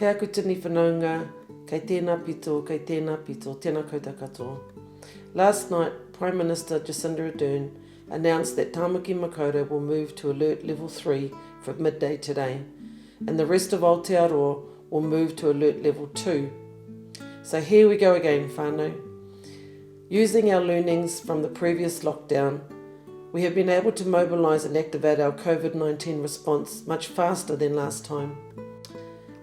Kei aku tini whanaunga, kei tēnā pito, tēnā koutou katoa. Last night, Prime Minister Jacinda Ardern announced that Tāmaki Makaurau will move to Alert Level 3 from midday today, and the rest of Aotearoa will move to Alert Level 2. So here we go again, whānau. Using our learnings from the previous lockdown, we have been able to mobilise and activate our COVID-19 response much faster than last time.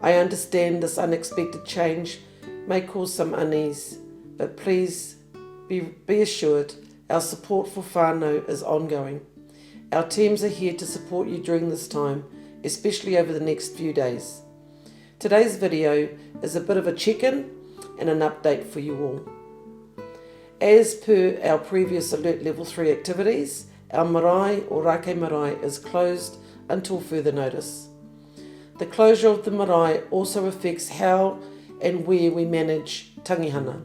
I understand this unexpected change may cause some unease, but please be assured our support for whānau is ongoing. Our teams are here to support you during this time, especially over the next few days. Today's video is a bit of a check-in and an update for you all. As per our previous Alert Level 3 activities, our marae or rake marae is closed until further notice. The closure of the marae also affects how and where we manage tangihana.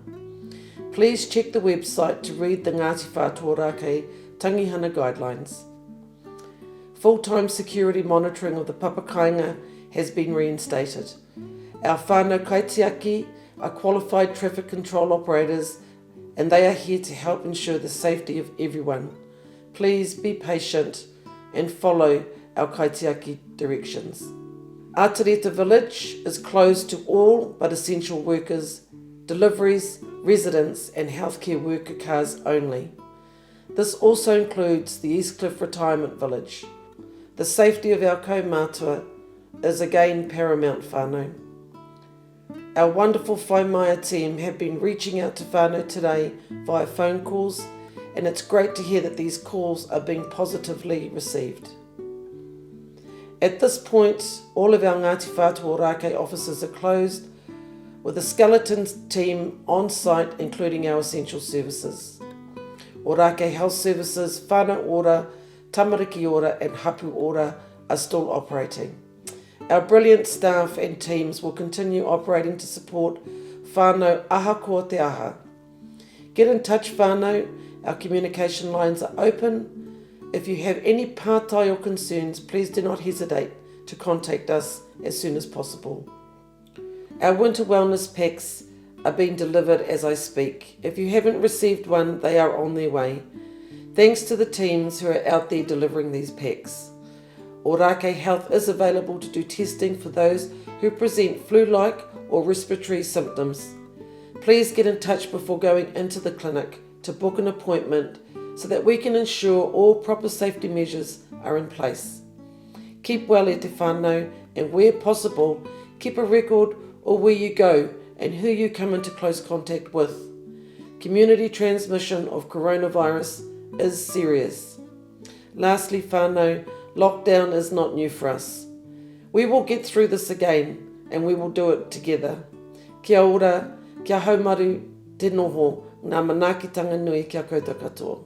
Please check the website to read the Ngāti Whātua Rake tangihana guidelines. Full-time security monitoring of the papakainga has been reinstated. Our whānau kaitiaki are qualified traffic control operators and they are here to help ensure the safety of everyone. Please be patient and follow our kaitiaki directions. Atareta Village is closed to all but essential workers, deliveries, residents and healthcare worker cars only. This also includes the East Cliff Retirement Village. The safety of our kaumātua is again paramount, whānau. Our wonderful Whaimaia team have been reaching out to whānau today via phone calls, and it's great to hear that these calls are being positively received. At this point, all of our Ngāti Whātua Rake offices are closed, with a skeleton team on site including our essential services. Orake Health Services, Whānau Ora, Tamariki Ora and Hapu Ora are still operating. Our brilliant staff and teams will continue operating to support whānau aha ko te aha. Get in touch, whānau. Our communication lines are open. If you have any pātai or concerns, please do not hesitate to contact us as soon as possible. Our winter wellness packs are being delivered as I speak. If you haven't received one, they are on their way. Thanks to the teams who are out there delivering these packs. Orake Health is available to do testing for those who present flu-like or respiratory symptoms. Please get in touch before going into the clinic to book an appointment so that we can ensure all proper safety measures are in place. Keep well e te whānau, and where possible, keep a record of where you go and who you come into close contact with. Community transmission of coronavirus is serious. Lastly, whānau, lockdown is not new for us. We will get through this again, and we will do it together. Kia ora, kia haumaru, te noho, ngā manaakitanga nui kia koutou katoa.